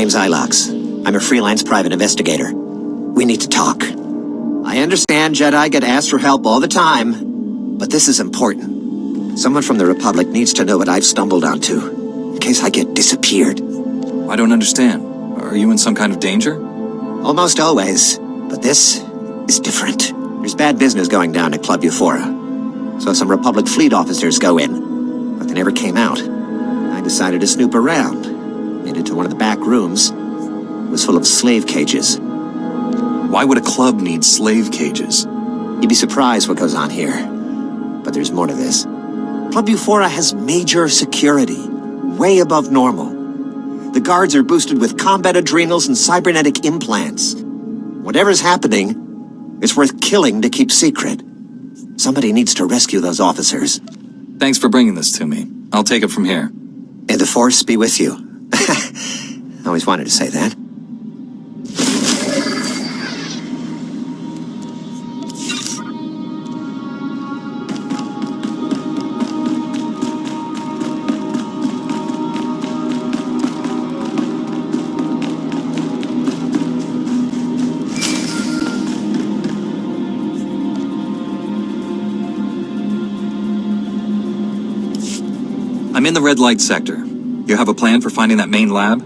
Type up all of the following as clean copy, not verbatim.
name's Ilox. I'm a freelance private investigator. We need to talk. I understand Jedi get asked for help all the time, but this is important. Someone from the Republic needs to know what I've stumbled onto, in case I get disappeared. I don't understand. Are you in some kind of danger? Almost always, but this is different. There's bad business going down at Club Euphora. So some Republic fleet officers go in, but they never came out. I decided to snoop around. Made it to one of the back rooms. It was full of slave cages. Why would a club need slave cages? You'd be surprised what goes on here. But there's more to this. Club Euphora has major security, way above normal. The guards are boosted with combat adrenals and cybernetic implants. Whatever's happening, it's worth killing to keep secret. Somebody needs to rescue those officers. Thanks for bringing this to me. I'll take it from here. May the Force be with you. I always wanted to say that. I'm in the red light sector. You have a plan for finding that main lab?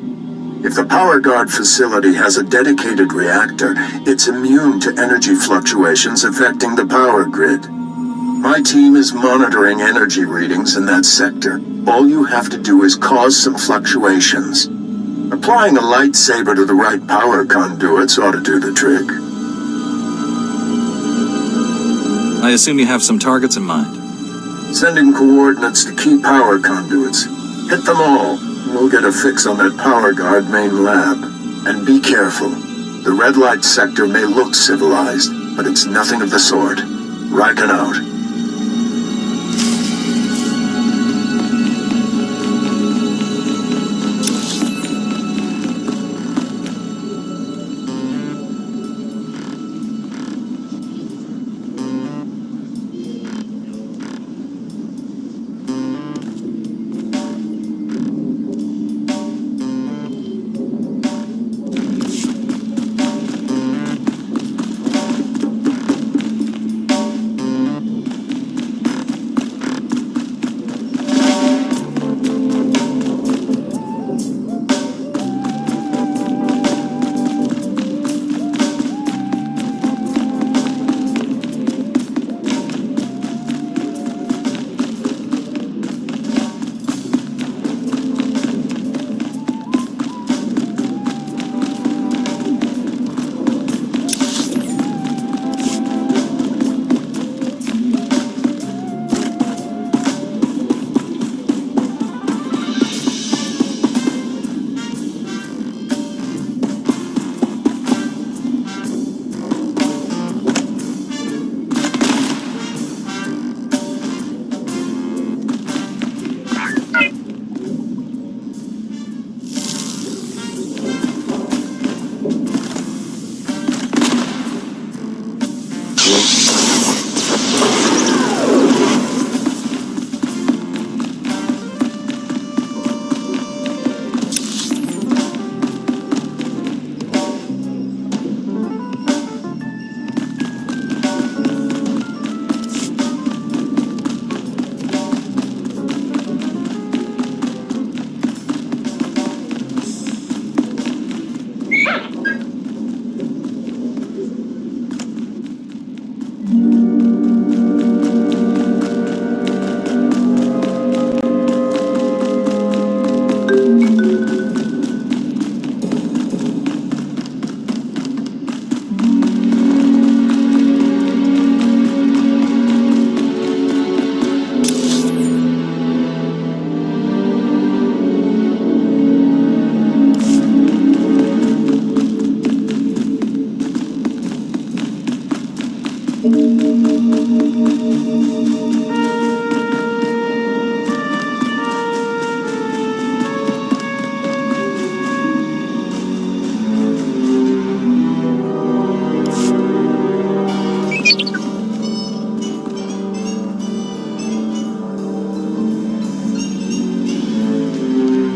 If the power guard facility has a dedicated reactor, it's immune to energy fluctuations affecting the power grid. My team is monitoring energy readings in that sector. All you have to do is cause some fluctuations. Applying a lightsaber to the right power conduits ought to do the trick. I assume you have some targets in mind. Sending coordinates to key power conduits. Hit them all. We'll get a fix on that power guard main lab. And be careful. The red light sector may look civilized, but it's nothing of the sort. Riken out.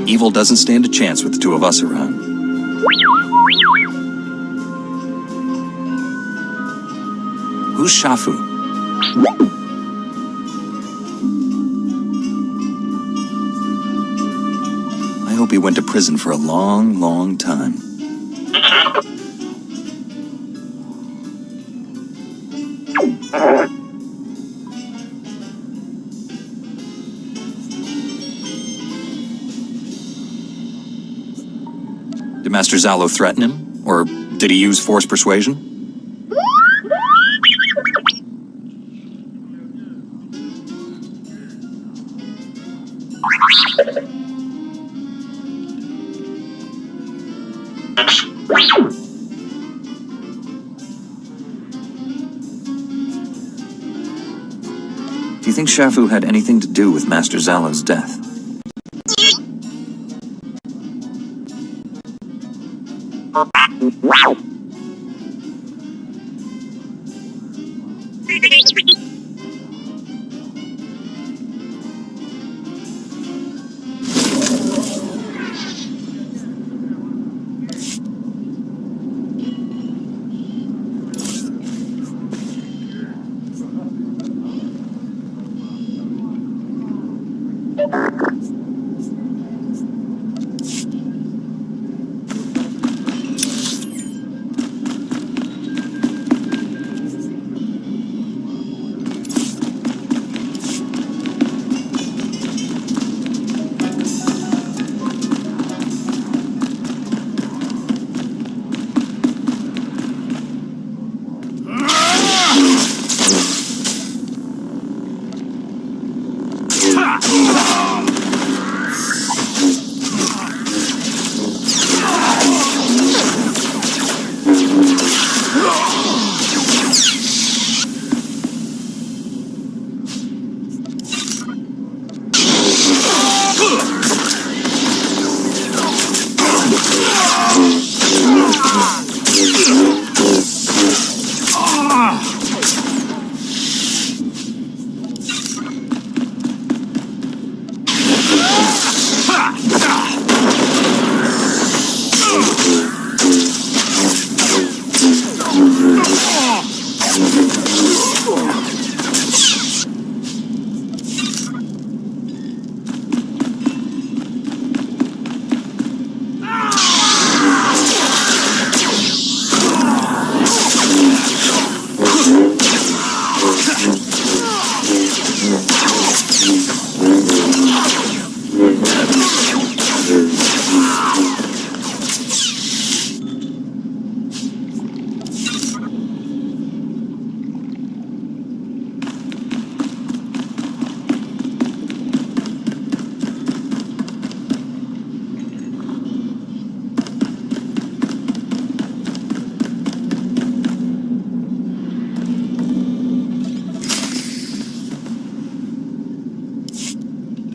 Evil doesn't stand a chance with the two of us around. Who's Shafu? I hope he went to prison for a long, long time. Did Master Zalo threaten him? Or did he use forced persuasion? Do you think Shafu had anything to do with Master Zalo's death?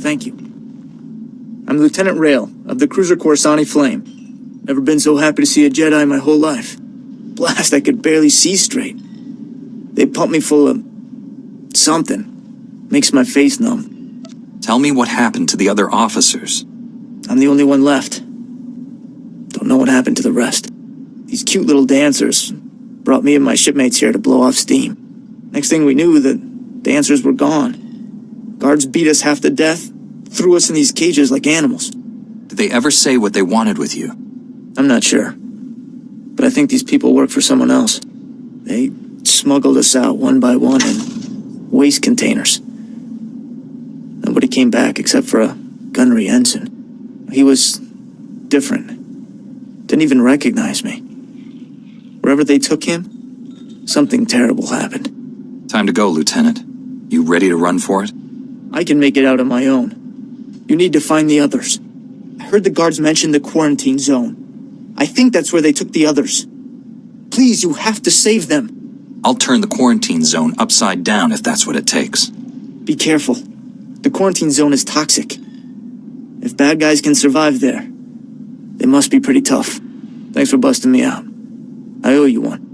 Thank you. I'm Lieutenant Rail of the cruiser Coruscant Flame. Never been so happy to see a Jedi my whole life. Blast, I could barely see straight. They pumped me full of something. Makes my face numb. Tell me what happened to the other officers. I'm the only one left. Don't know what happened to the rest. These cute little dancers brought me and my shipmates here to blow off steam. Next thing we knew, the dancers were gone. Guards beat us half to death, threw us in these cages like animals. Did they ever say what they wanted with you? I'm not sure. But I think these people work for someone else. They smuggled us out one by one in waste containers. Nobody came back except for a gunnery ensign. He was different. Didn't even recognize me. Wherever they took him, something terrible happened. Time to go, Lieutenant. You ready to run for it? I can make it out on my own. You need to find the others. I heard the guards mention the quarantine zone. I think that's where they took the others. Please, you have to save them. I'll turn the quarantine zone upside down if that's what it takes. Be careful. The quarantine zone is toxic. If bad guys can survive there, they must be pretty tough. Thanks for busting me out. I owe you one.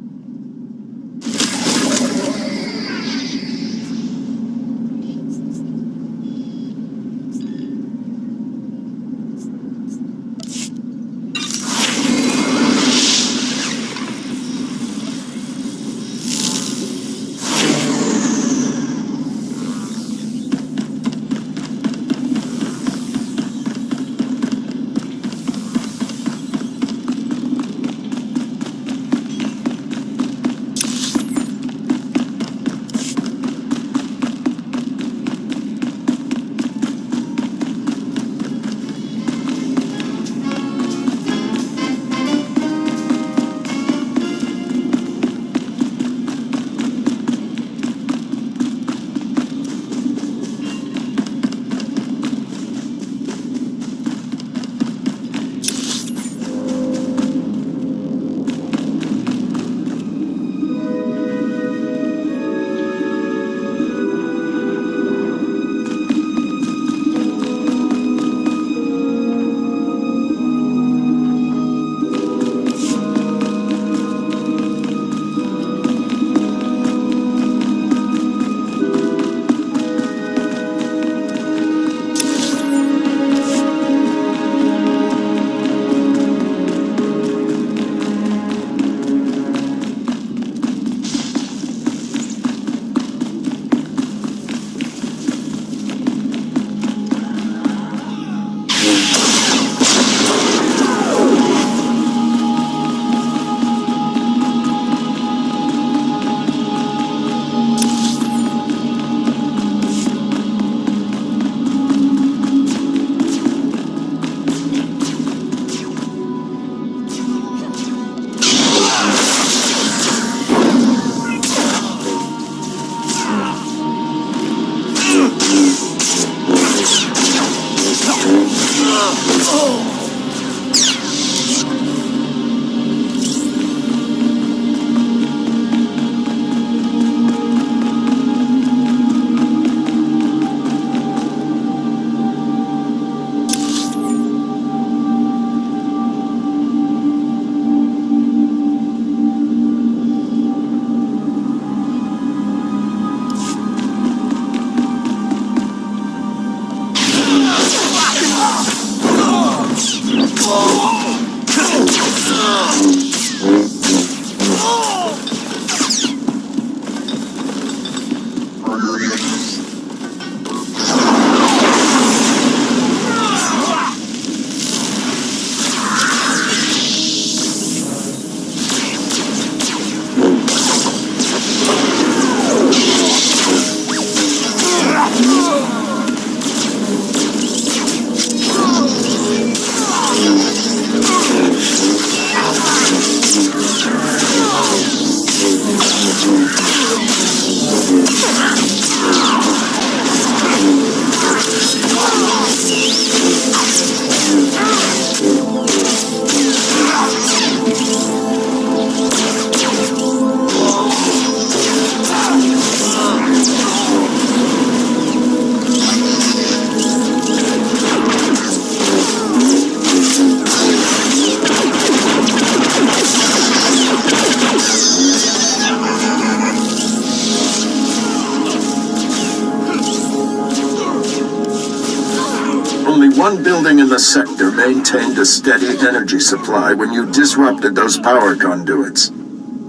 One building in the sector maintained a steady energy supply when you disrupted those power conduits.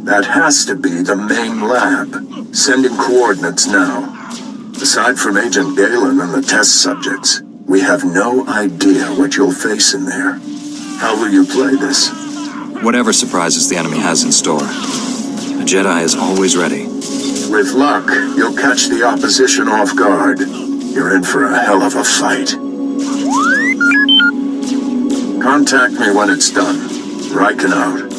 That has to be the main lab. Sending coordinates now. Aside from Agent Galen and the test subjects, we have no idea what you'll face in there. How will you play this? Whatever surprises the enemy has in store. A Jedi is always ready. With luck, you'll catch the opposition off guard. You're in for a hell of a fight. Contact me when it's done. Riken out.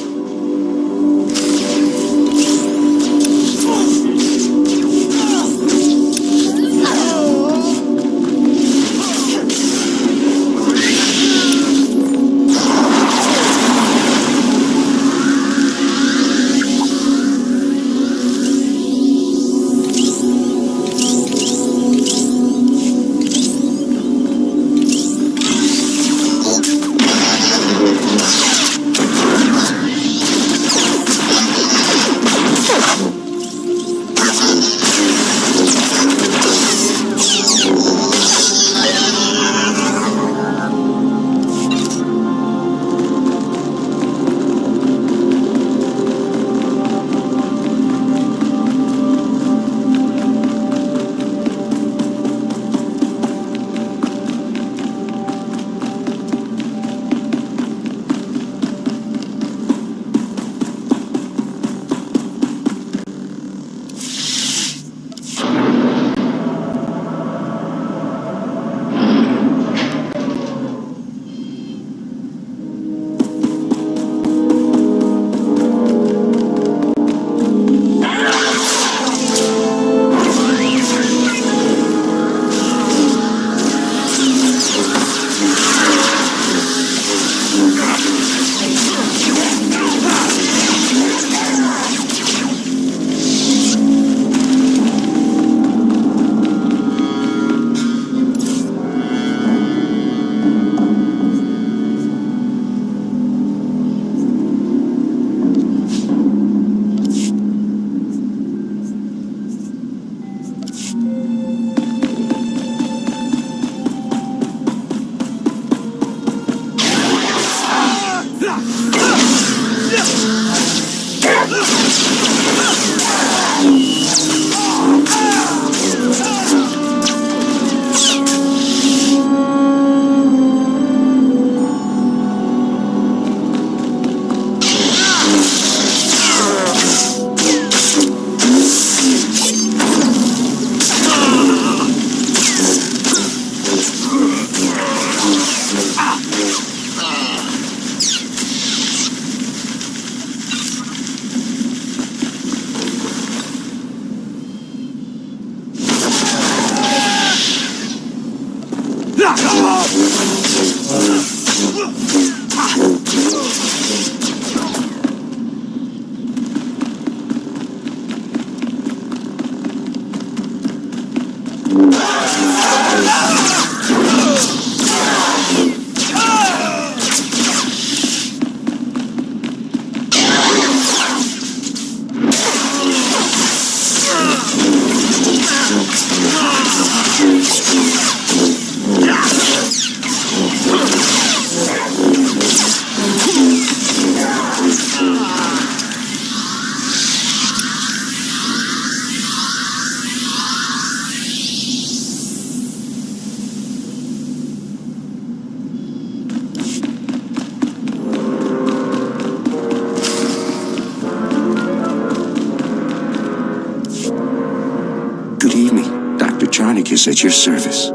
Is at your service.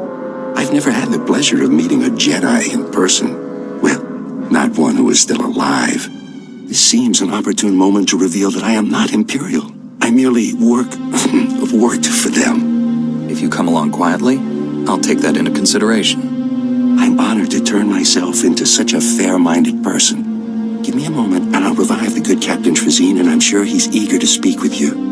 I've never had the pleasure of meeting a Jedi in person. Well, not one who is still alive. This seems an opportune moment to reveal that I am not Imperial. I merely worked for them. If you come along quietly, I'll take that into consideration. I'm honored to turn myself into such a fair-minded person. Give me a moment and I'll revive the good Captain Trazine, and I'm sure he's eager to speak with you.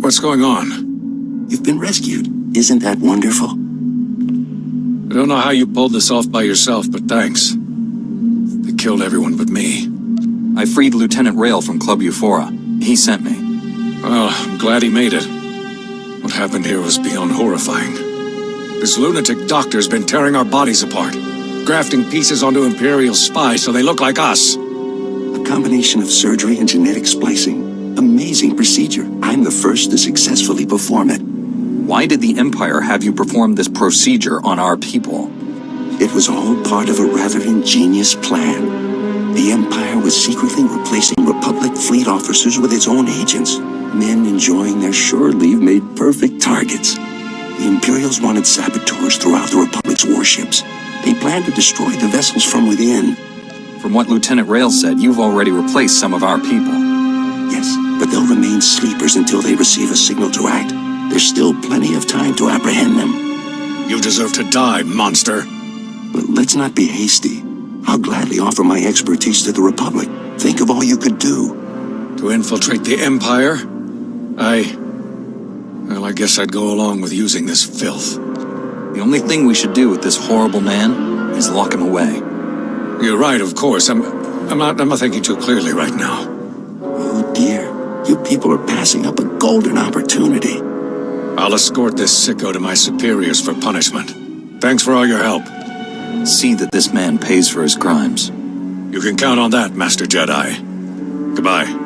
What's going on? You've been rescued. Isn't that wonderful? I don't know how you pulled this off by yourself, but thanks. They killed everyone but me. I freed Lieutenant Rail from Club Euphora. He sent me. Well, I'm glad he made it. What happened here was beyond horrifying. This lunatic doctor's been tearing our bodies apart, grafting pieces onto Imperial spies so they look like us. A combination of surgery and genetic splicing. Amazing procedure. I'm the first to successfully perform it. Why did the Empire have you perform this procedure on our people? It was all part of a rather ingenious plan. The Empire was secretly replacing Republic fleet officers with its own agents. Men enjoying their shore leave made perfect targets. The Imperials wanted saboteurs throughout the Republic's warships. They planned to destroy the vessels from within. From what Lieutenant Rail said, you've already replaced some of our people. Yes, but they'll remain sleepers until they receive a signal to act. There's still plenty of time to apprehend them. You deserve to die, monster. But let's not be hasty. I'll gladly offer my expertise to the Republic. Think of all you could do. To infiltrate the Empire? Well, I guess I'd go along with using this filth. The only thing we should do with this horrible man is lock him away. You're right, of course. I'm not thinking too clearly right now. Oh dear, you people are passing up a golden opportunity. I'll escort this sicko to my superiors for punishment. Thanks for all your help. See that this man pays for his crimes. You can count on that, Master Jedi. Goodbye.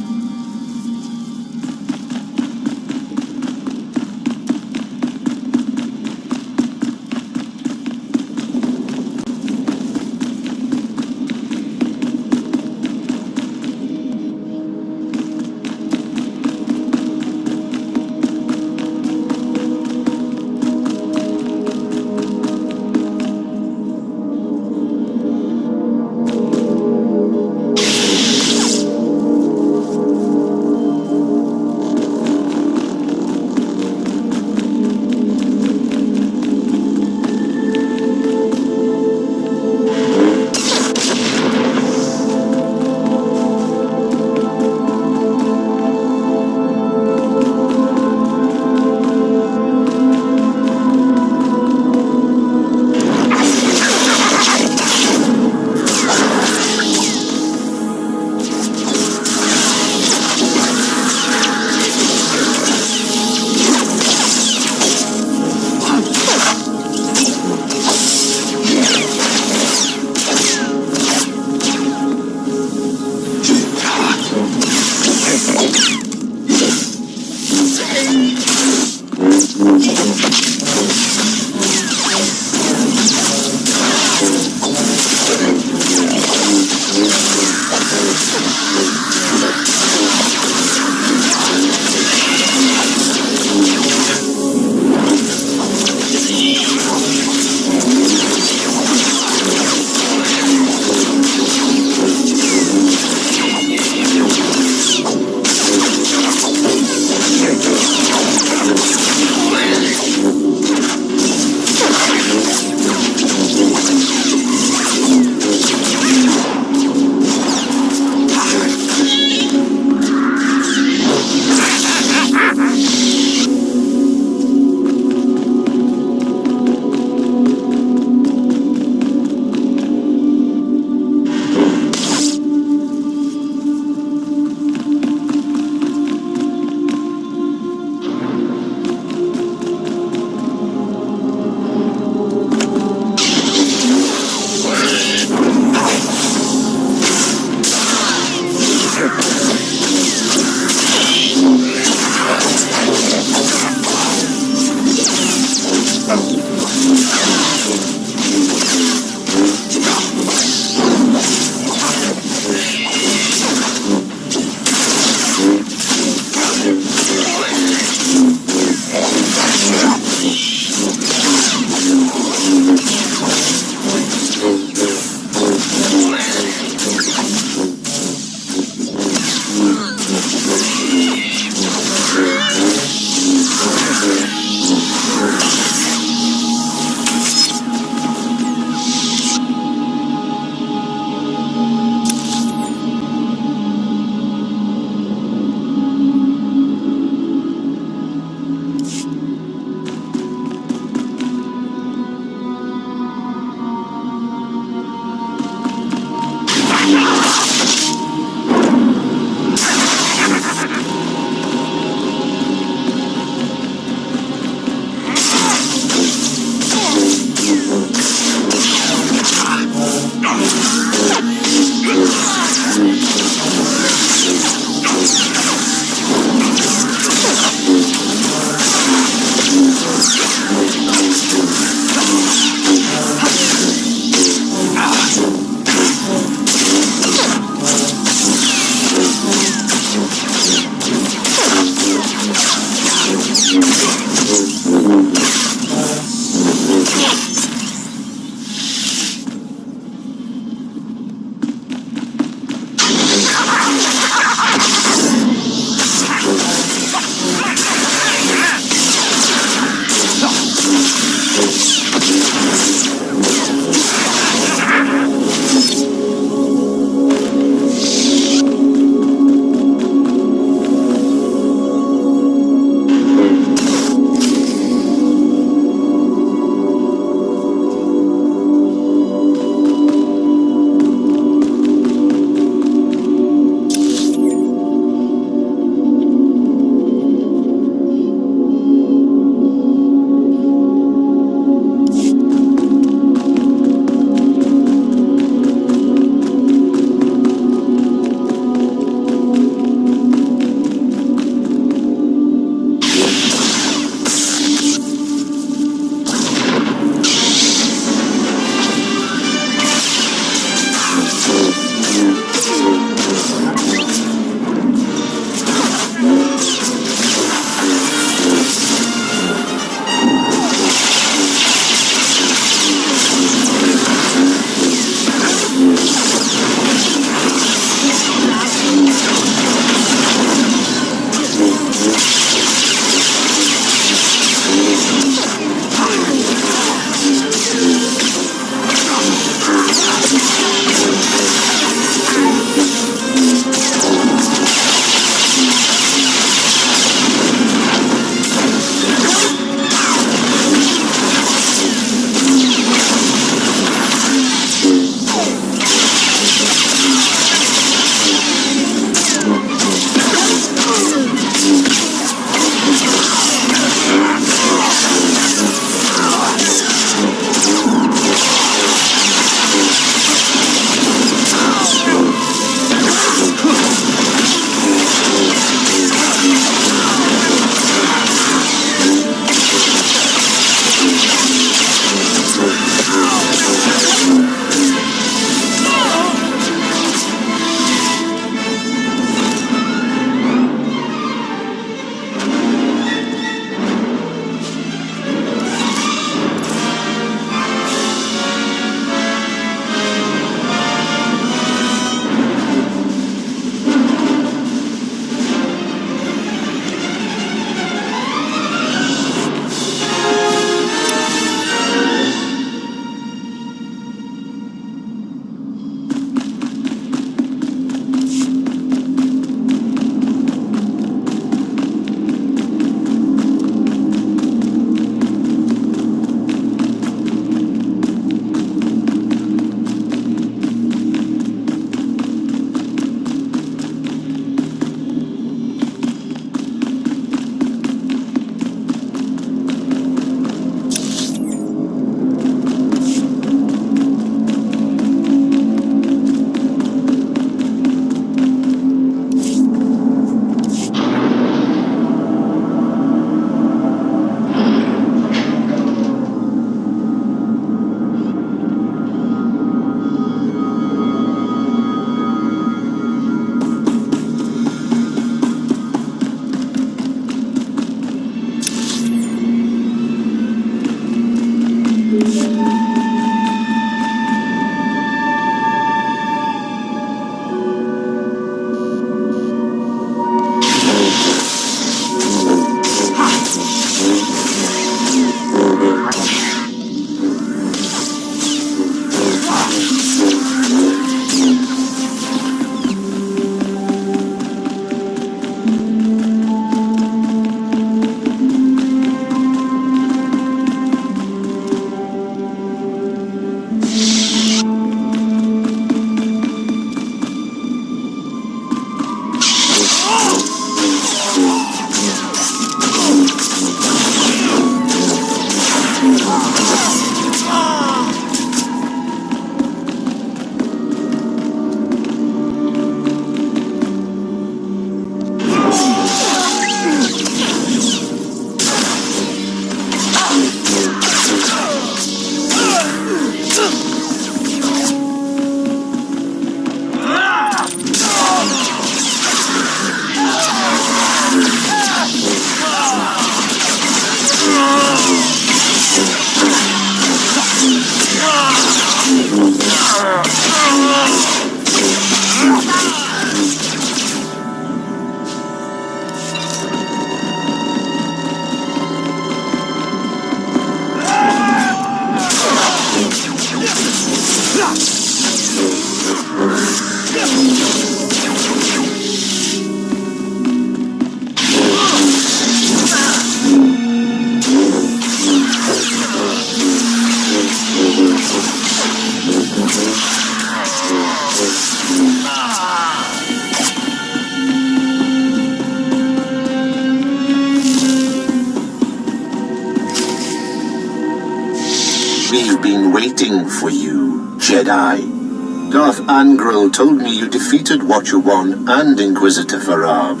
We've been waiting for you, Jedi. Darth Angral told me you defeated Watcher 1 and Inquisitor Varav.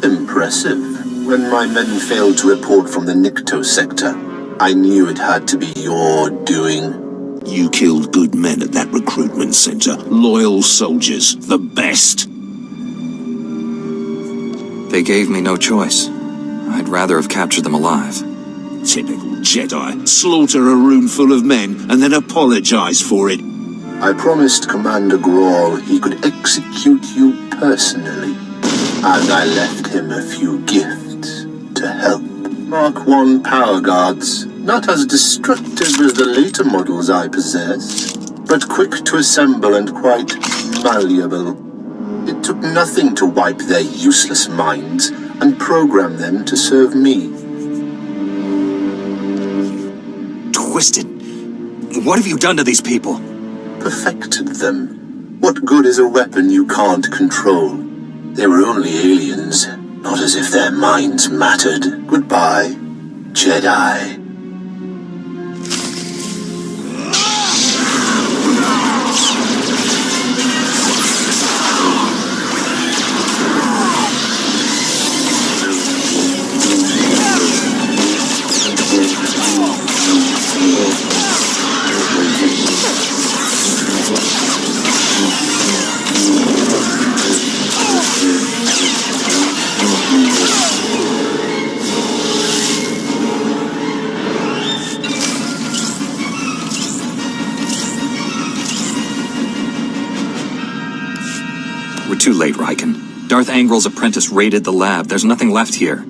Impressive. When my men failed to report from the Nikto sector, I knew it had to be your doing. You killed good men at that recruitment center. Loyal soldiers. The best. They gave me no choice. I'd rather have captured them alive. Typical Jedi. Slaughter a room full of men and then apologize for it. I promised Commander Grawl he could execute you personally. And I left him a few gifts to help. Mark 1 power guards. Not as destructive as the later models I possess, but quick to assemble and quite malleable. It took nothing to wipe their useless minds and program them to serve me. Twisted. What have you done to these people? Perfected them. What good is a weapon you can't control? They were only aliens, not as if their minds mattered. Goodbye, Jedi. We're too late, Riken. Darth Angral's apprentice raided the lab. There's nothing left here.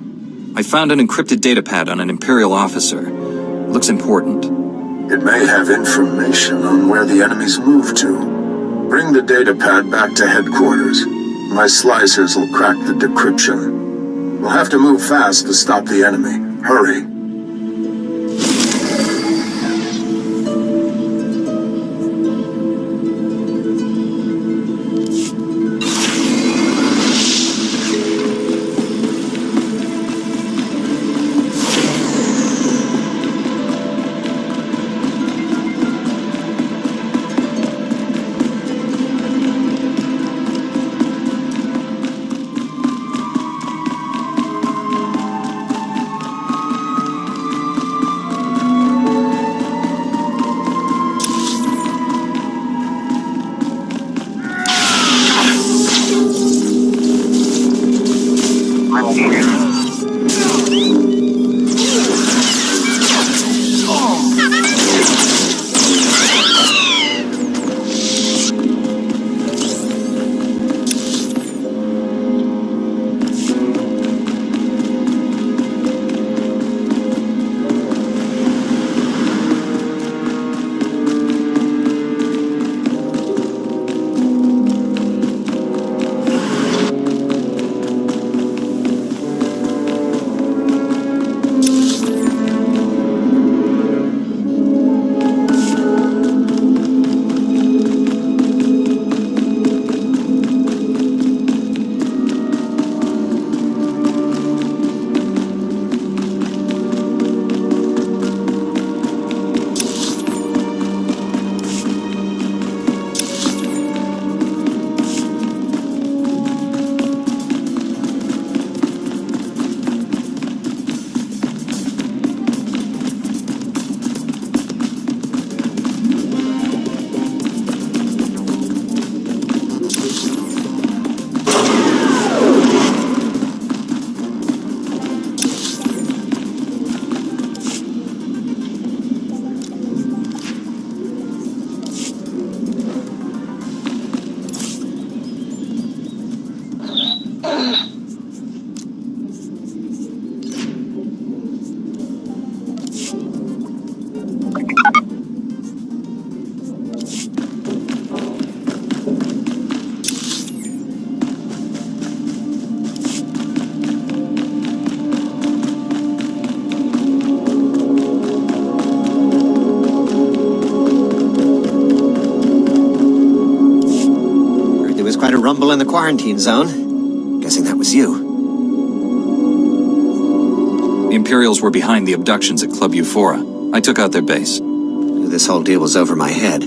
I found an encrypted datapad on an Imperial officer. Looks important. It may have information on where the enemies moved to. Bring the datapad back to headquarters. My slicers will crack the decryption. We'll have to move fast to stop the enemy. Hurry. There was quite a rumble in the quarantine zone. Guessing that was you. The Imperials were behind the abductions at Club Euphora. I took out their base. Knew this whole deal was over my head,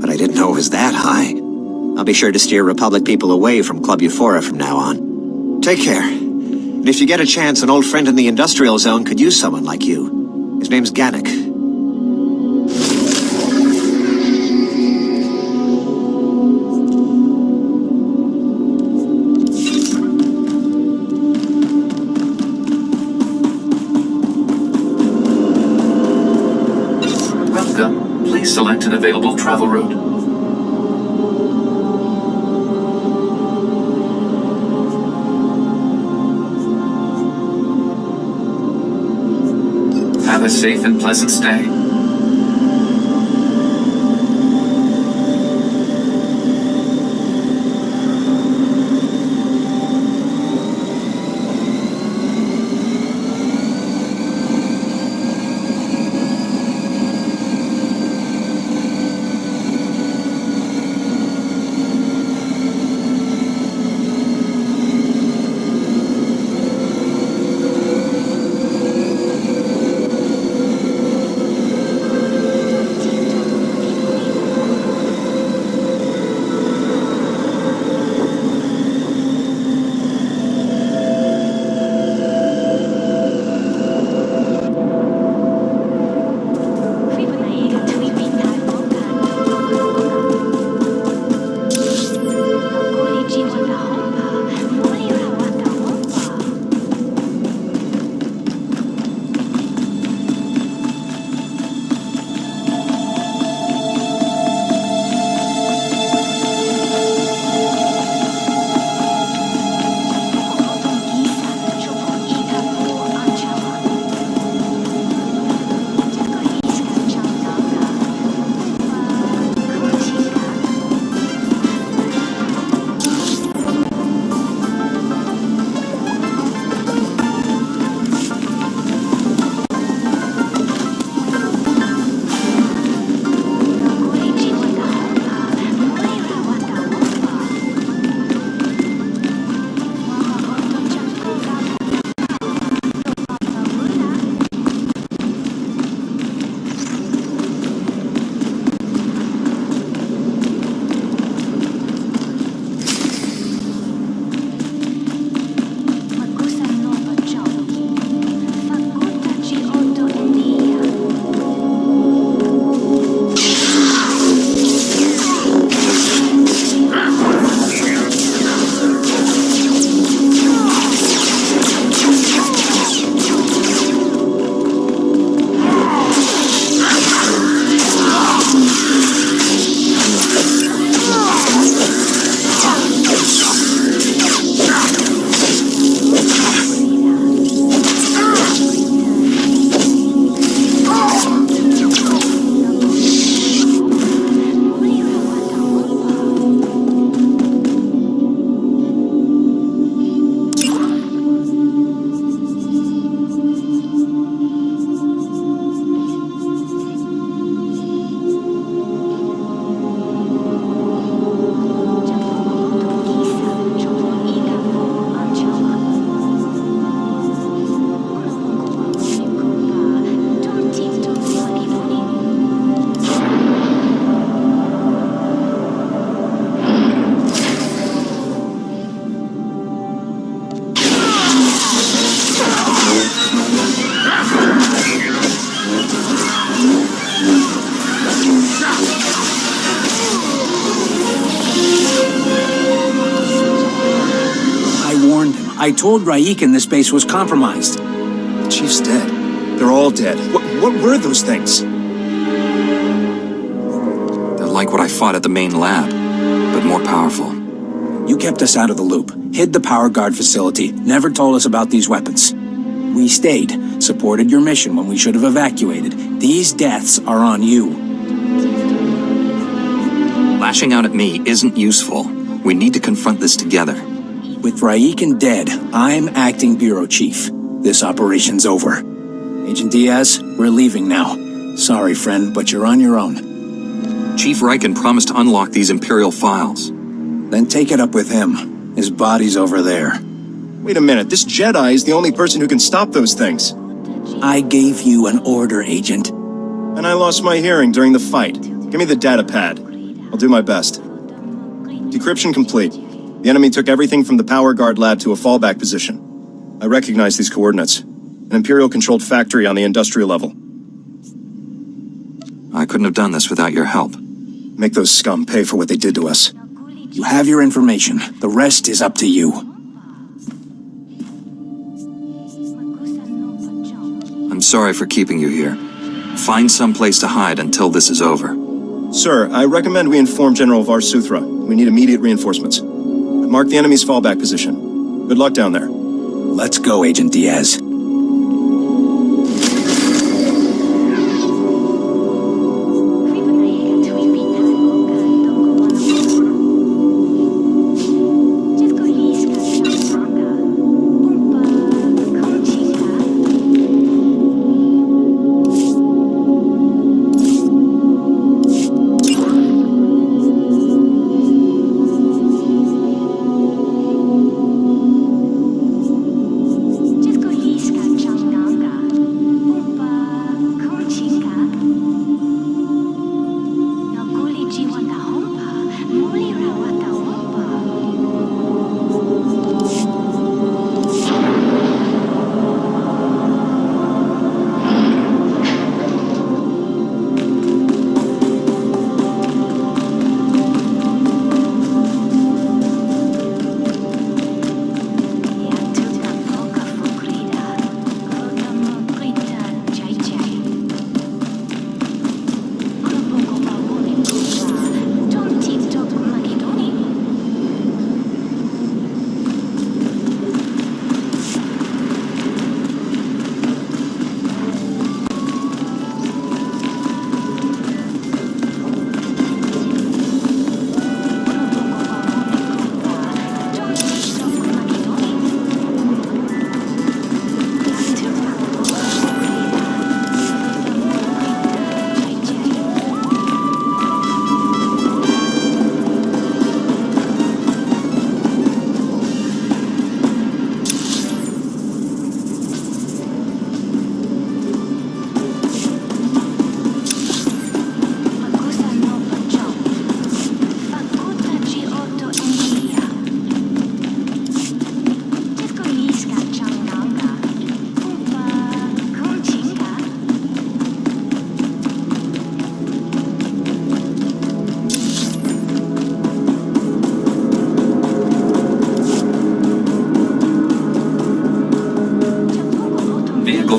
but I didn't know it was that high. I'll be sure to steer Republic people away from Club Euphora from now on. Take care. And if you get a chance, an old friend in the industrial zone could use someone like you. His name's Gannick. Welcome. Please select an available travel route. Have a safe and pleasant stay. I told Raikin this base was compromised. The Chief's dead. They're all dead. What were those things? They're like what I fought at the main lab, but more powerful. You kept us out of the loop, hid the power guard facility, never told us about these weapons. We stayed, supported your mission when we should have evacuated. These deaths are on you. Lashing out at me isn't useful. We need to confront this together. With Raikin dead, I'm acting bureau chief. This operation's over. Agent Diaz, we're leaving now. Sorry, friend, but you're on your own. Chief Raikin promised to unlock these Imperial files. Then take it up with him. His body's over there. Wait a minute, this Jedi is the only person who can stop those things. I gave you an order, Agent. And I lost my hearing during the fight. Give me the data pad. I'll do my best. Decryption complete. The enemy took everything from the power guard lab to a fallback position. I recognize these coordinates. An Imperial-controlled factory on the industrial level. I couldn't have done this without your help. Make those scum pay for what they did to us. You have your information. The rest is up to you. I'm sorry for keeping you here. Find some place to hide until this is over. Sir, I recommend we inform General Varsuthra. We need immediate reinforcements. Mark the enemy's fallback position. Good luck down there. Let's go, Agent Diaz.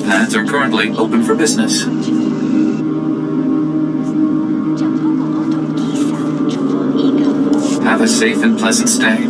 Pads are currently open for business. Have a safe and pleasant stay.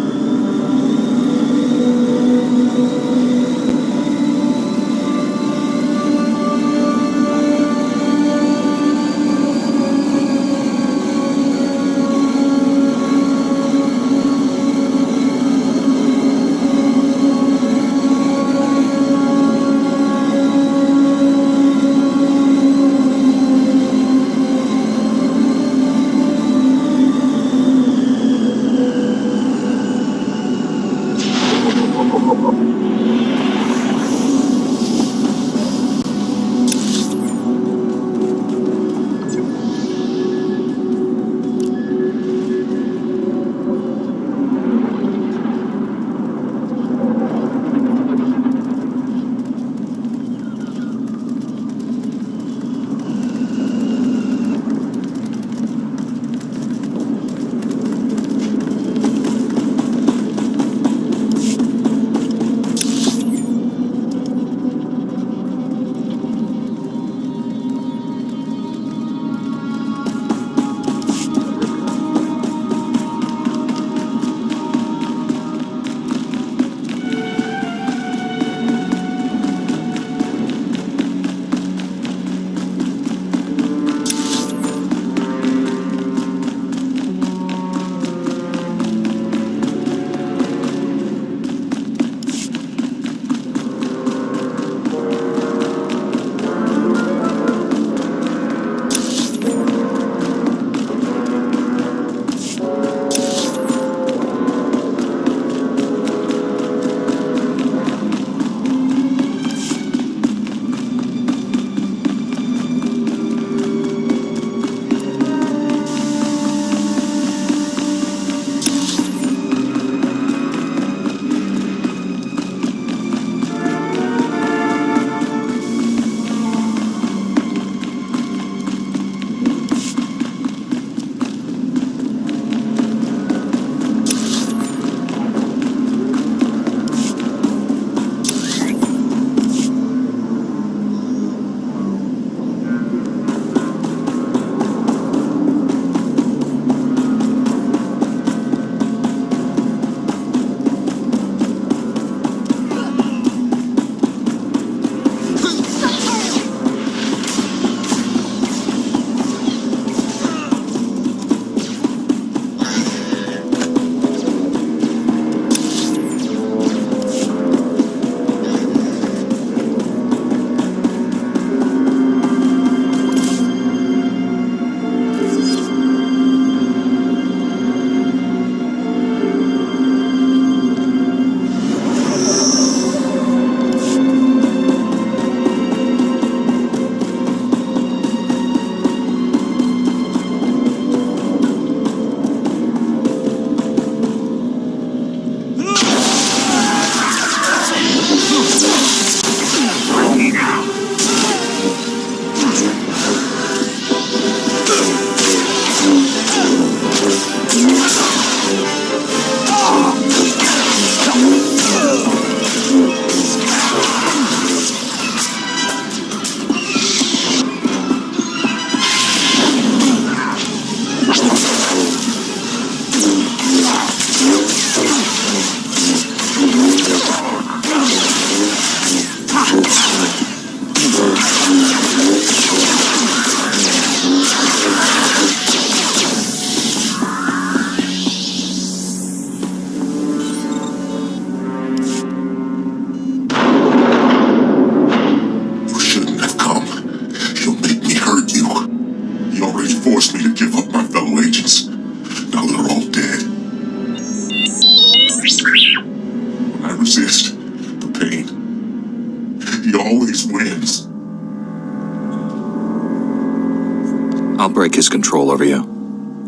control over you.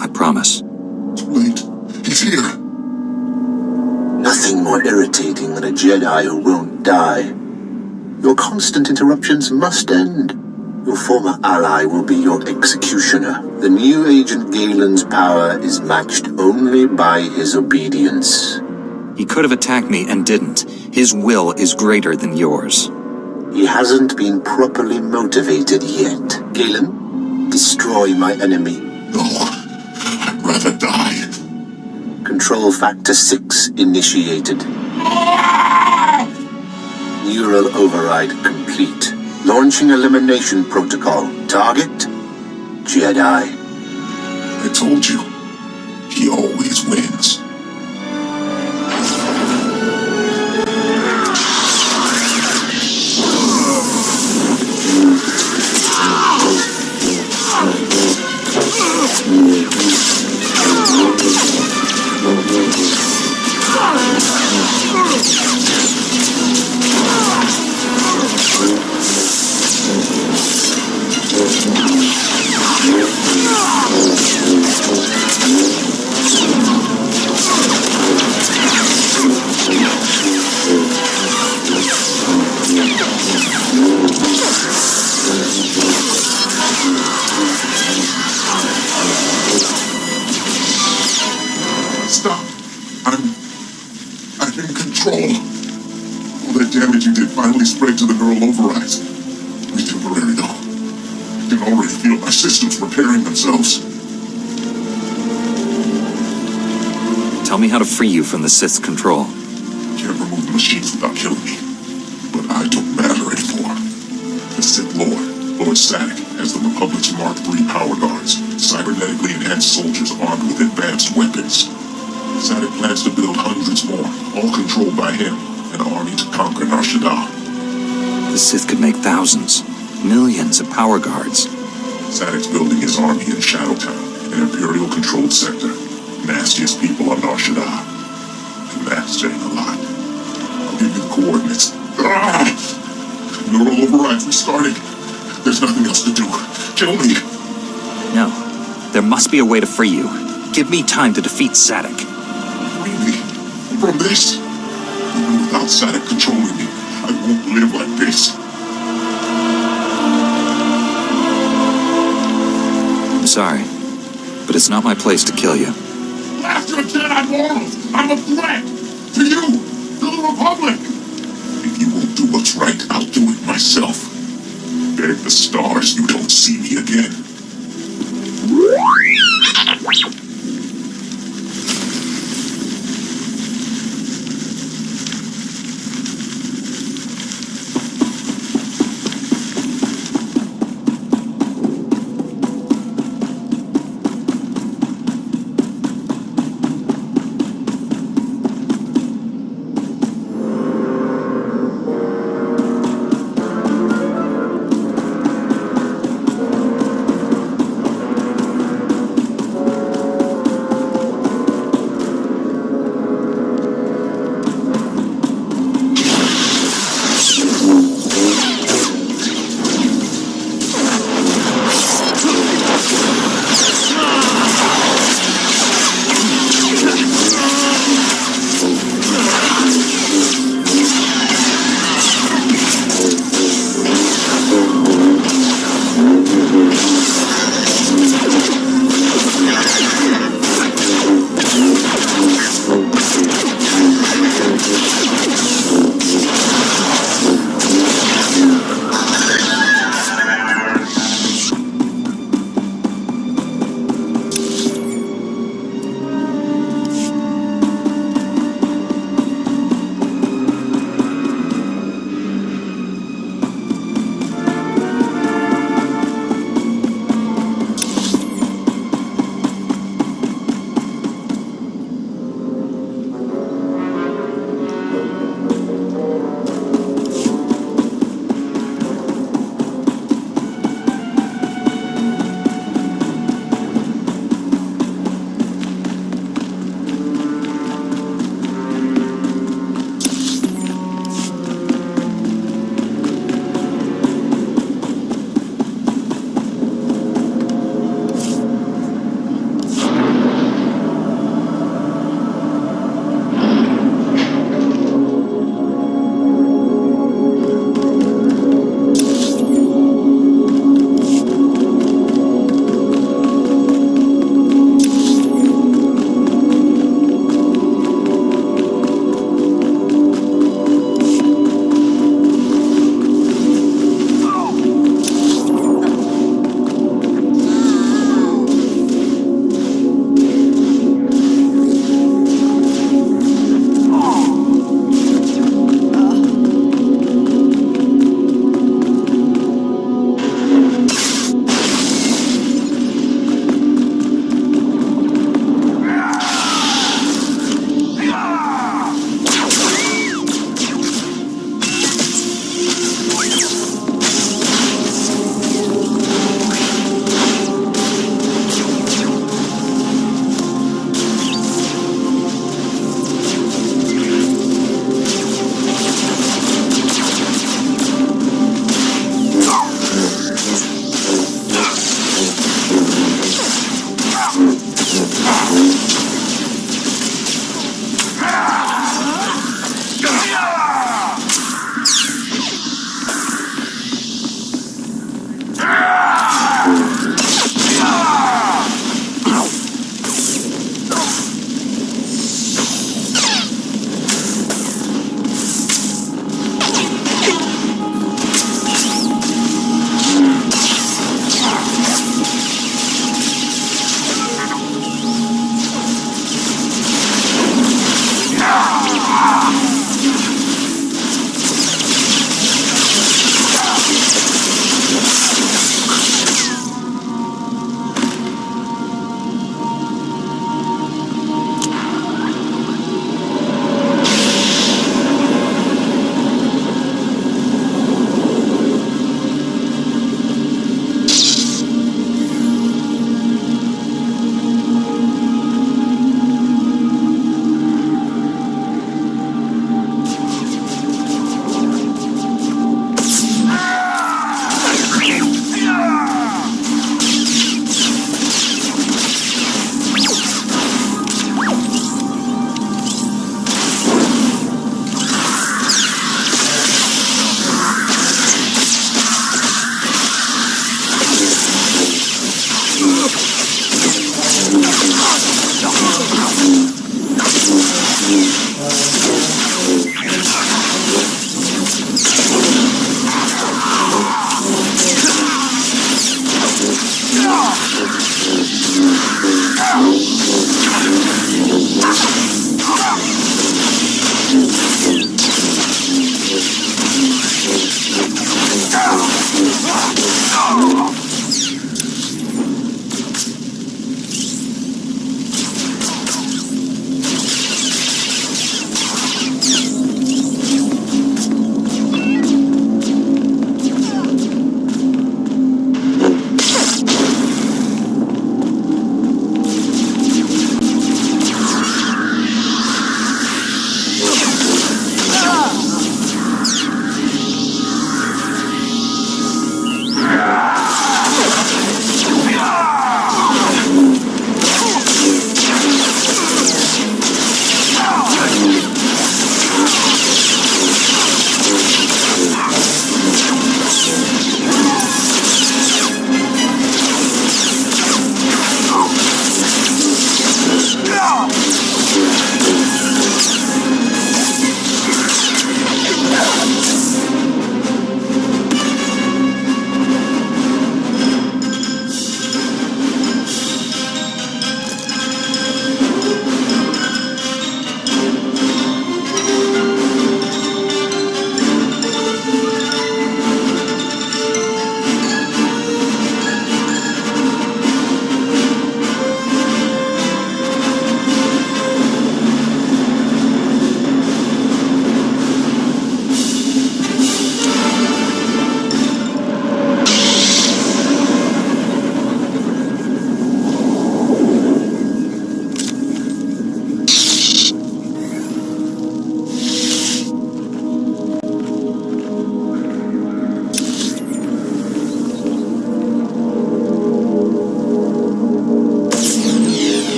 I promise. Too late. He's here. Nothing more irritating than a Jedi who won't die. Your constant interruptions must end. Your former ally will be your executioner. The new Agent Galen's power is matched only by his obedience. He could have attacked me and didn't. His will is greater than yours. He hasn't been properly motivated yet. Galen, destroy my enemy. No, I'd rather die. Control Factor 6 initiated. Neural override complete. Launching elimination protocol. Target? Jedi. I told you, he always wins. Stop. I'm in control. All that damage you did finally spread to the neural overrides. Only temporary though. I can already feel my systems repairing themselves. Tell me how to free you from the Sith's control. Can't remove the machines without killing me. But I don't matter anymore. The Sith Lord Static, has the Republic's Mark III power guards, cybernetically enhanced soldiers armed with advanced weapons. Static plans to build hundreds more, all controlled by him, an army to conquer Nar Shaddaa. The Sith could make thousands, millions of power guards. Static's building his army in Shadowtown, an Imperial-controlled sector. Nastiest people on Nar Shaddaa. And that's saying a lot. I'll give you the coordinates. Neural overrides restarting. There's nothing else to do. Kill me. No. There must be a way to free you. Give me time to defeat Static. Free me from this? Even without Static controlling me, I won't live like this. I'm sorry, but it's not my place to kill you. Blast your Jedi morals! I'm a threat! To you! To the Republic! If you won't do what's right, I'll do it myself. Beg the stars you don't see me again.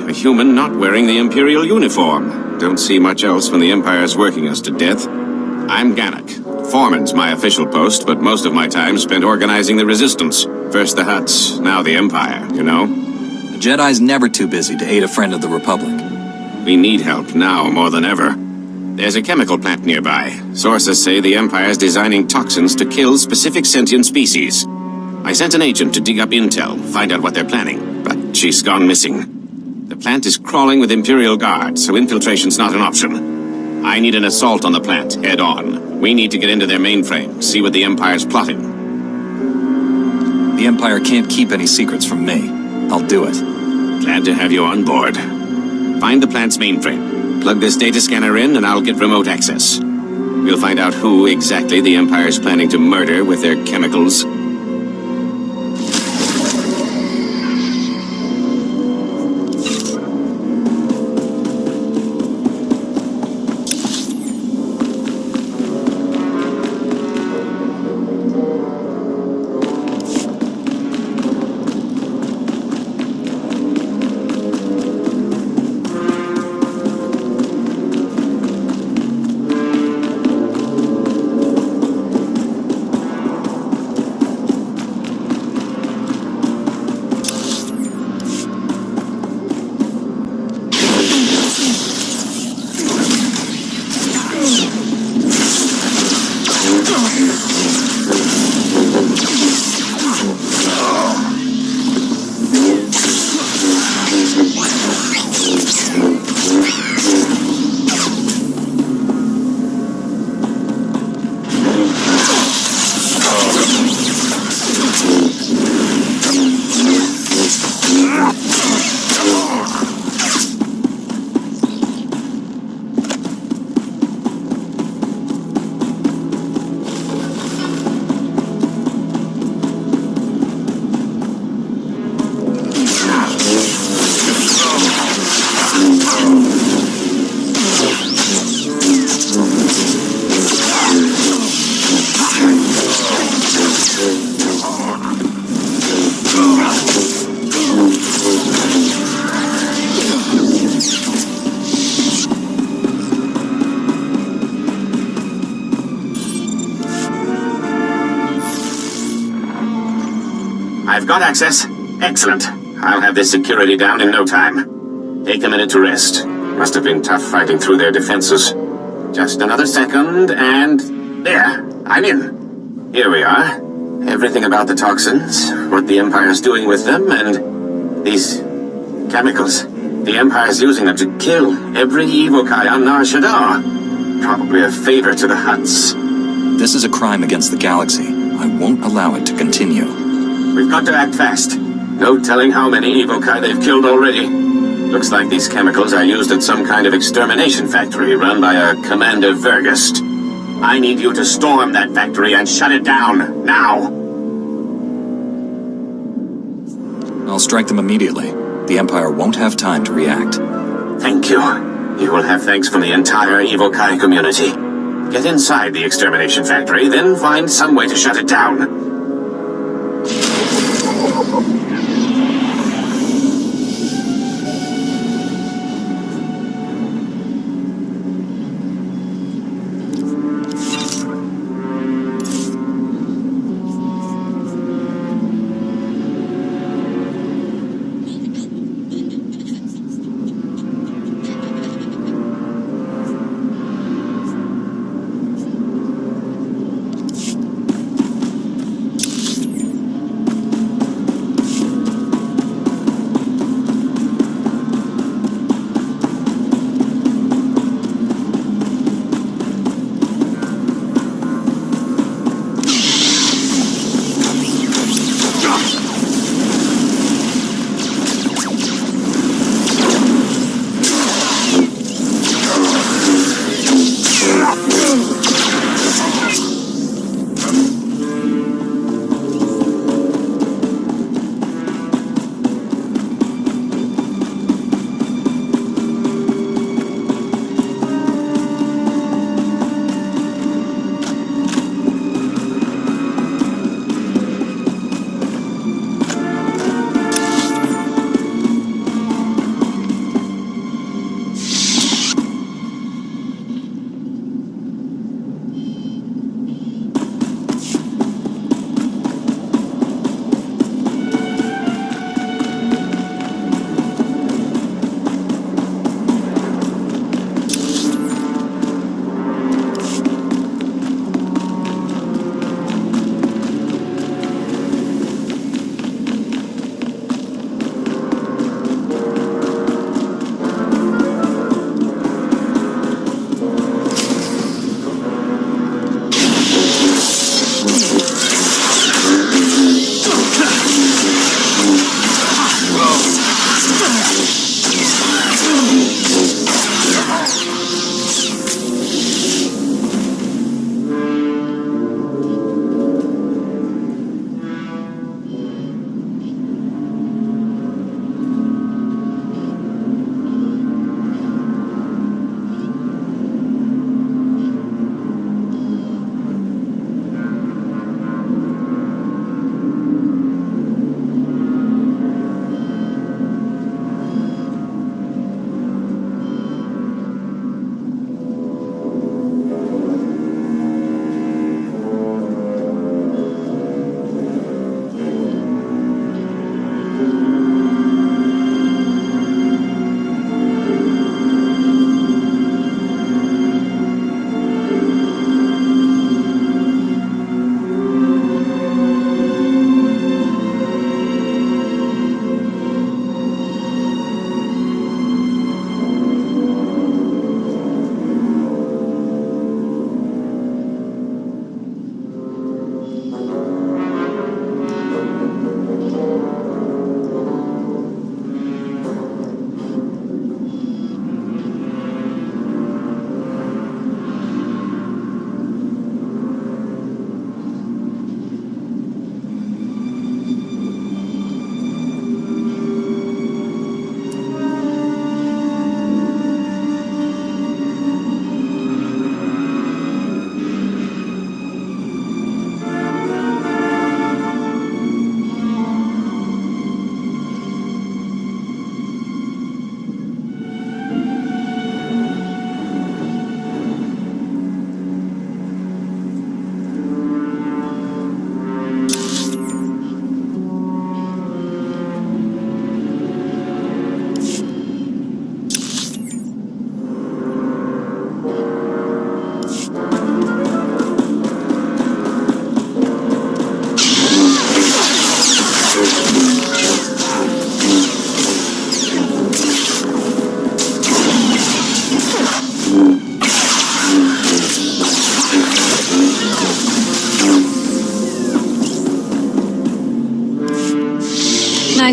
A human not wearing the Imperial uniform. Don't see much else when the Empire's working us to death. I'm Gannock. Foreman's my official post, but most of my time spent organizing the Resistance. First the Hutts, now the Empire, you know? The Jedi's never too busy to aid a friend of the Republic. We need help now more than ever. There's a chemical plant nearby. Sources say the Empire's designing toxins to kill specific sentient species. I sent an agent to dig up intel, find out what they're planning, but she's gone missing. The plant is crawling with Imperial guards, so infiltration's not an option. I need an assault on the plant, head on. We need to get into their mainframe, see what the Empire's plotting. The Empire can't keep any secrets from me. I'll do it. Glad to have you on board. Find the plant's mainframe. Plug this data scanner in, and I'll get remote access. We'll find out who exactly the Empire's planning to murder with their chemicals. I've got access. Excellent. I'll have this security down in no time. Take a minute to rest. Must have been tough fighting through their defenses. Just another second, and there, I'm in. Here we are. Everything about the toxins, what the Empire's doing with them, and these chemicals. The Empire's using them to kill every evokai on Nar Shaddaa. Probably a favor to the Hutts. This is a crime against the galaxy. I won't allow it to continue. We've got to act fast. No telling how many evokai they've killed already. Looks like these chemicals are used at some kind of extermination factory run by a Commander Vergust. I need you to storm that factory and shut it down, now! I'll strike them immediately. The Empire won't have time to react. Thank you. You will have thanks from the entire evokai community. Get inside the extermination factory, then find some way to shut it down.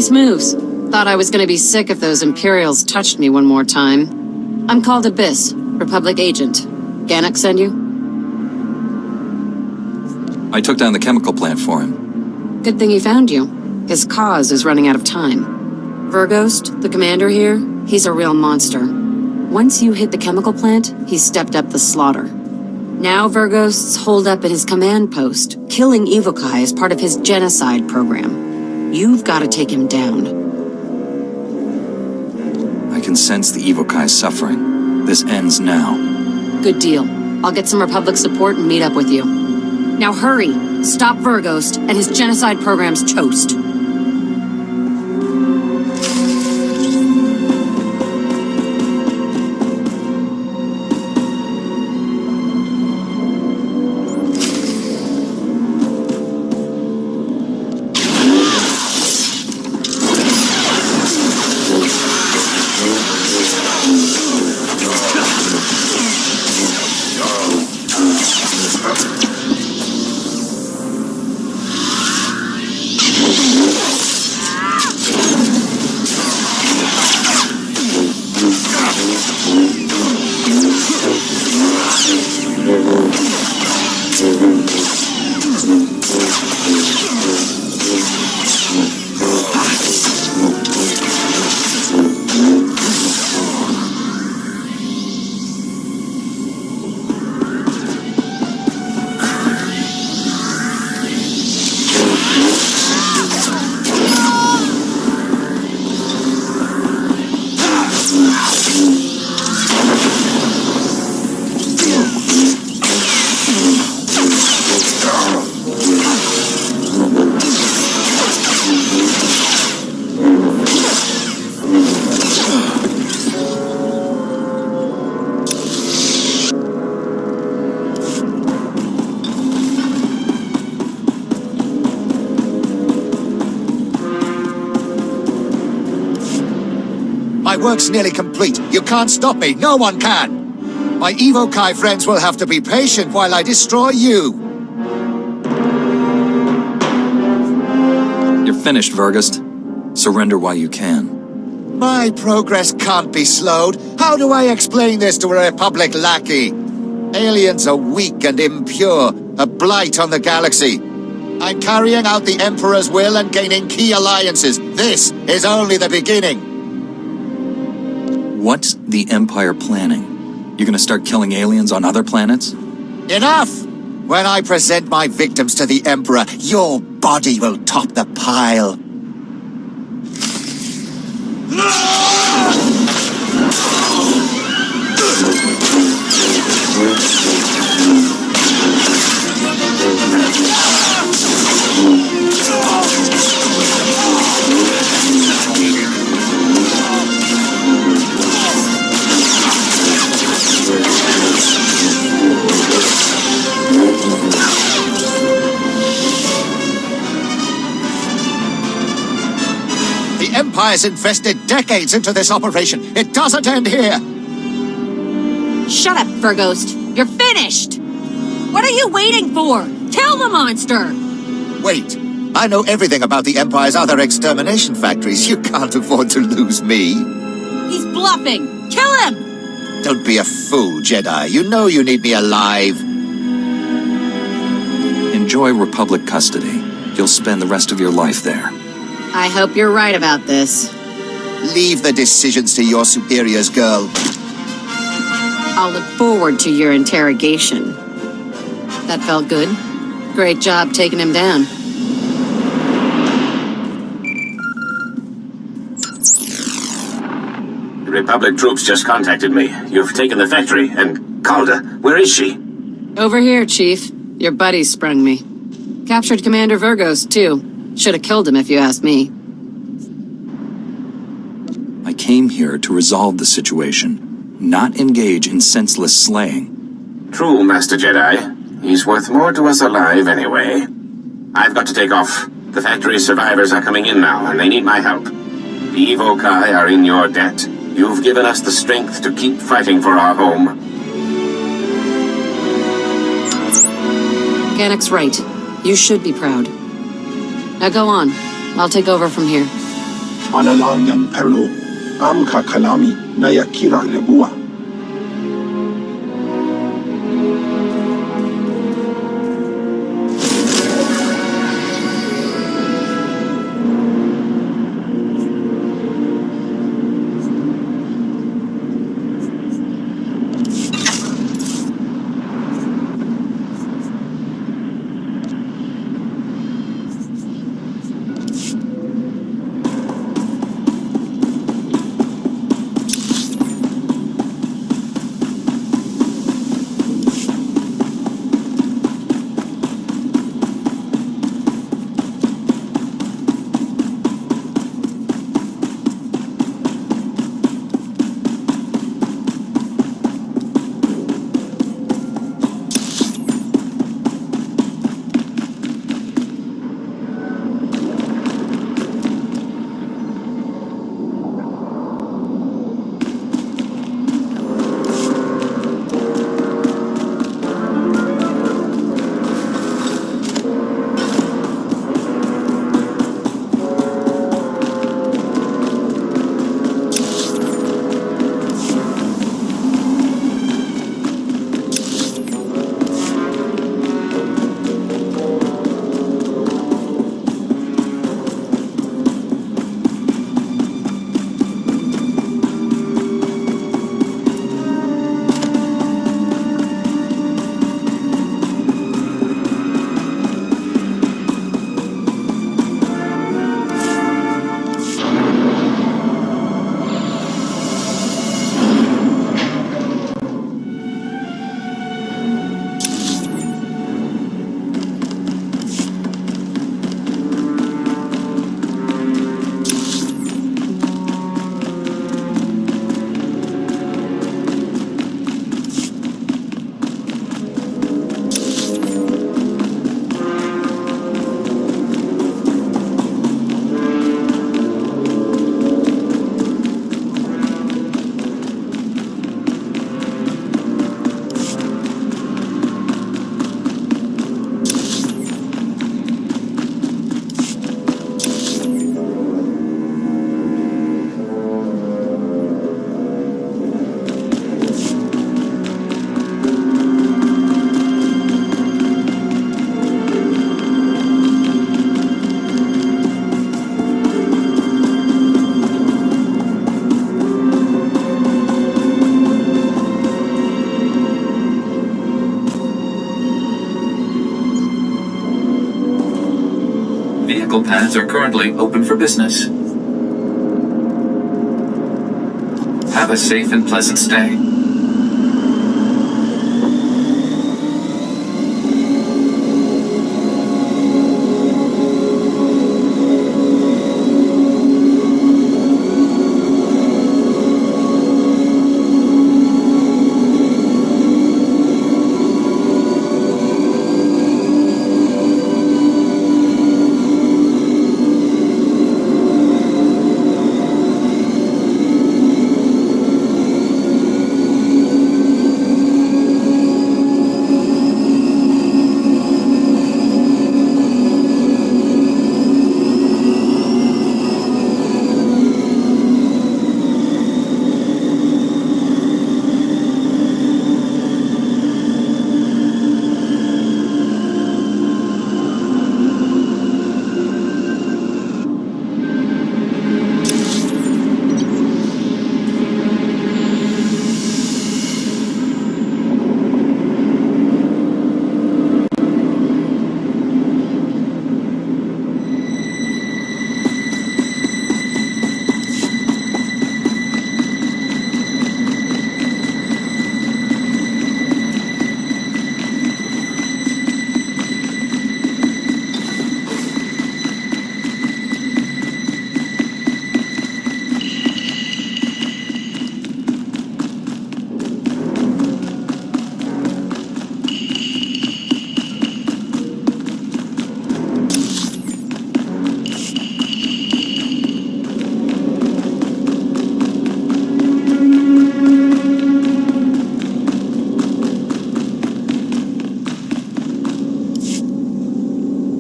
Nice moves. Thought I was gonna be sick if those Imperials touched me one more time. I'm called Abyss, Republic agent. Gannock send you? I took down the chemical plant for him. Good thing he found you. His cause is running out of time. Verghost, the commander here, he's a real monster. Once you hit the chemical plant, he stepped up the slaughter. Now Verghost's holed up at his command post, killing Evokai as part of his genocide program. You've got to take him down. I can sense the Evokai suffering. This ends now. Good deal. I'll get some Republic support and meet up with you. Now hurry! Stop Verghost and his genocide program's toast. My work's nearly complete. You can't stop me. No one can. My Evokai friends will have to be patient while I destroy you. You're finished, Verghost. Surrender while you can. My progress can't be slowed. How do I explain this to a Republic lackey? Aliens are weak and impure, a blight on the galaxy. I'm carrying out the Emperor's will and gaining key alliances. This is only the beginning. What's the Empire planning? You're gonna start killing aliens on other planets? Enough! When I present my victims to the Emperor, your body will top the pile. The Empire's invested decades into this operation. It doesn't end here. Shut up, Verghost. You're finished! What are you waiting for? Kill the monster! Wait. I know everything about the Empire's other extermination factories. You can't afford to lose me. He's bluffing! Kill him! Don't be a fool, Jedi. You know you need me alive. Enjoy Republic custody. You'll spend the rest of your life there. I hope you're right about this. Leave the decisions to your superiors, girl. I'll look forward to your interrogation. That felt good. Great job taking him down. The Republic troops just contacted me. You've taken the factory, and Calda, where is she? Over here, Chief. Your buddy sprung me. Captured Commander Verghost, too. Should have killed him if you ask me. I came here to resolve the situation, not engage in senseless slaying. True, Master Jedi. He's worth more to us alive anyway. I've got to take off. The factory's survivors are coming in now, and they need my help. The Evokai are in your debt. You've given us the strength to keep fighting for our home. Gannock's right. You should be proud. Now go on. I'll take over from here. Malalang yang perlu, am kakalami na yakira lebua. Vehicle paths are currently open for business. Have a safe and pleasant stay.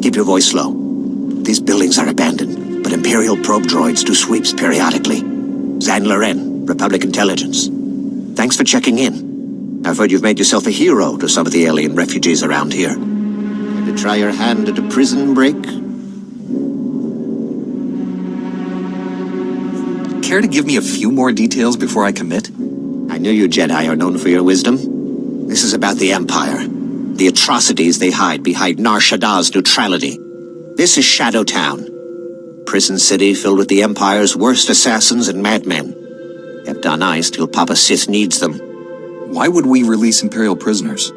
Keep your voice low. These buildings are abandoned, but Imperial probe droids do sweeps periodically. Zan Loren, Republic Intelligence. Thanks for checking in. I've heard you've made yourself a hero to some of the alien refugees around here. Care to try your hand at a prison break? Care to give me a few more details before I commit? I knew you Jedi are known for your wisdom. This is about the Empire. The atrocities they hide behind Nar Shaddaa's neutrality. This is Shadow Town. Prison city filled with the Empire's worst assassins and madmen. Kept on ice till Papa Sith needs them. Why would we release Imperial prisoners?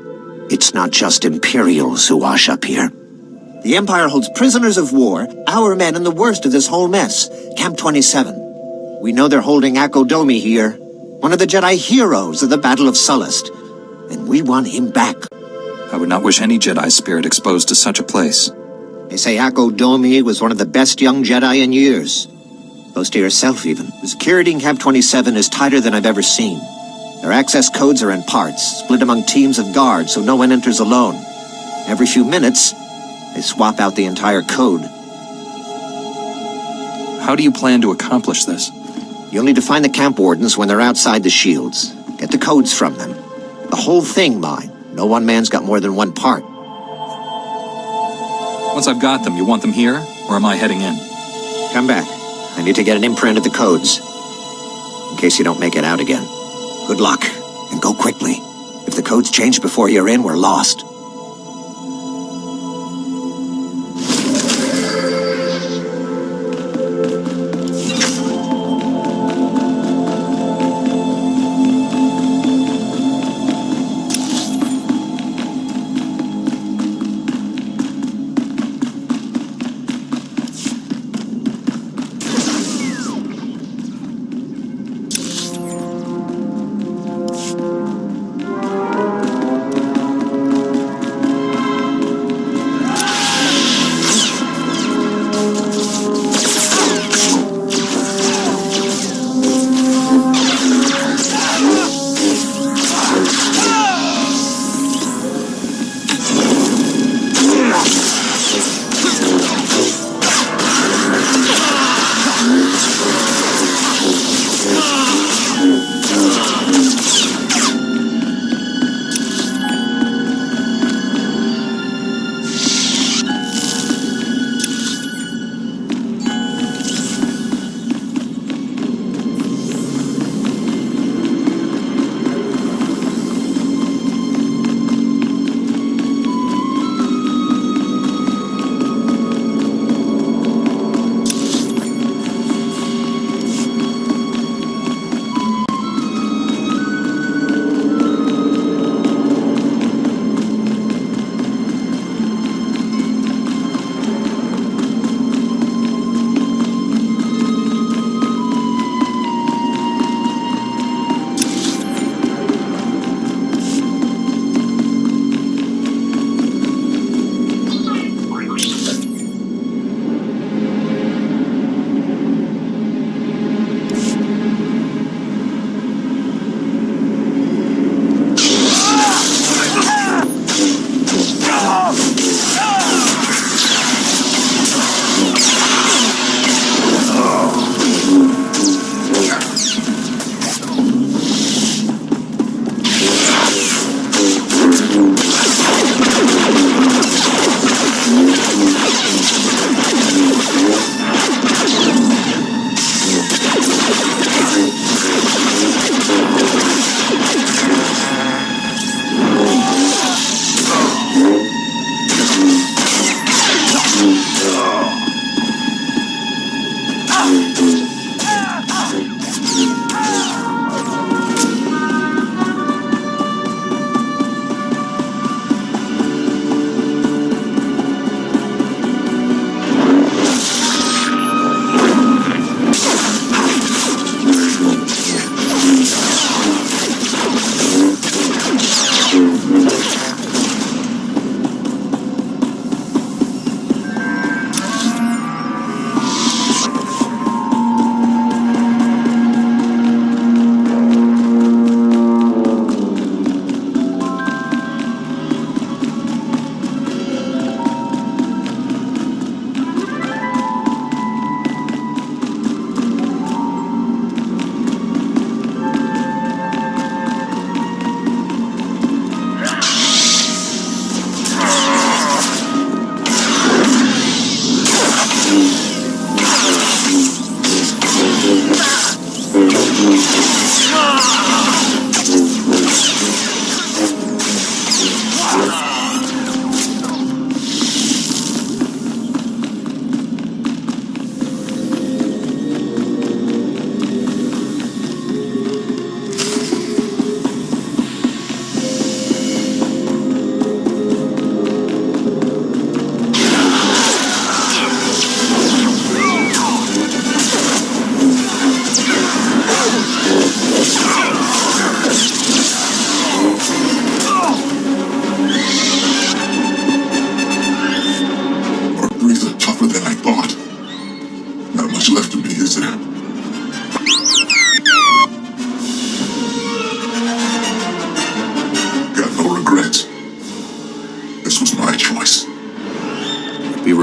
It's not just Imperials who wash up here. The Empire holds prisoners of war, our men in the worst of this whole mess. Camp 27. We know they're holding Akodomi here, one of the Jedi heroes of the Battle of Sullust. And we want him back. I would not wish any Jedi spirit exposed to such a place. They say Akodomi was one of the best young Jedi in years. Close to yourself, even. The security in Camp 27 is tighter than I've ever seen. Their access codes are in parts, split among teams of guards so no one enters alone. Every few minutes, they swap out the entire code. How do you plan to accomplish this? You'll need to find the camp wardens when they're outside the shields. Get the codes from them. The whole thing, mine. No one man's got more than one part. Once I've got them, you want them here, or am I heading in? Come back. I need to get an imprint of the codes. In case you don't make it out again. Good luck, and go quickly. If the codes change before you're in, we're lost.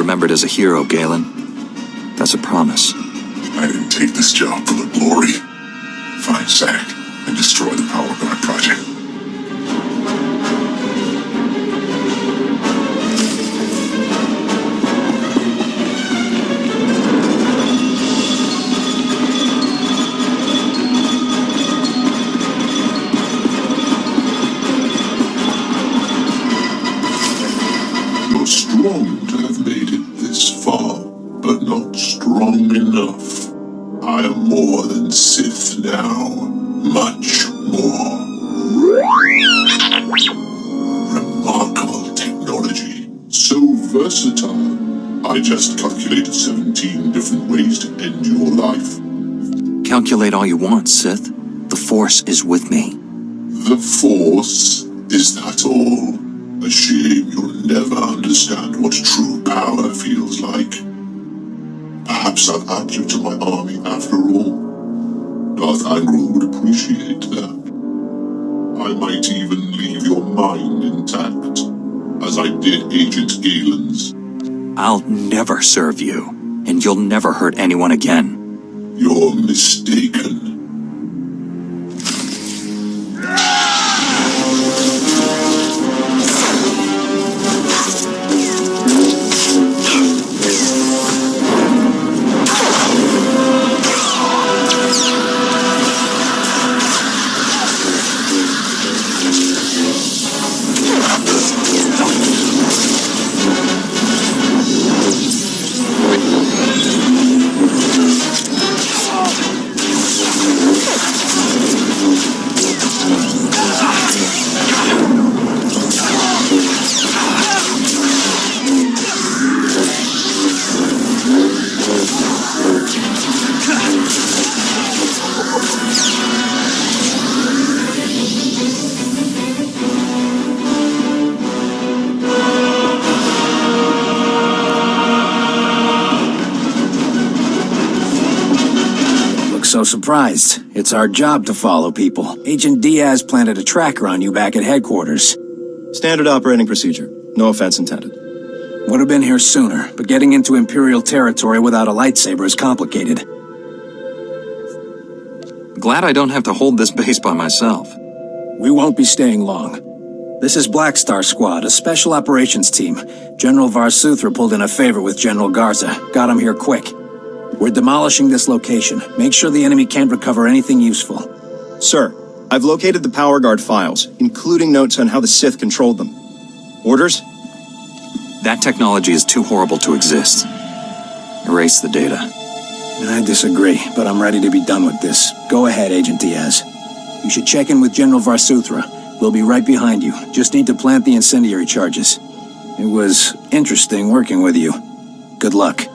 Remembered as a hero, Galen. That's a promise. I didn't take this job for the glory. Find Zack and destroy the Power Guard project. You're strong to have made it this far, but not strong enough. I am more than Sith now. Much more. Remarkable technology. So versatile. I just calculated 17 different ways to end your life. Calculate all you want, Sith. The Force is with me. The Force? Is that all? A shame you'll never understand what true power feels like. Perhaps I'll add you to my army after all. Darth Angral would appreciate that. I might even leave your mind intact, as I did Agent Galen's. I'll never serve you, and you'll never hurt anyone again. You're mistaken. So surprised. It's our job to follow people. Agent Diaz planted a tracker on you back at headquarters. Standard operating procedure. No offense intended. Would have been here sooner, but getting into Imperial territory without a lightsaber is complicated. Glad I don't have to hold this base by myself. We won't be staying long. This is Black Star Squad, a special operations team. General Varsuthra pulled in a favor with General Garza. Got him here quick. We're demolishing this location. Make sure the enemy can't recover anything useful. Sir, I've located the Power Guard files, including notes on how the Sith controlled them. Orders? That technology is too horrible to exist. Erase the data. I disagree, but I'm ready to be done with this. Go ahead, Agent Diaz. You should check in with General Varsuthra. We'll be right behind you. Just need to plant the incendiary charges. It was interesting working with you. Good luck.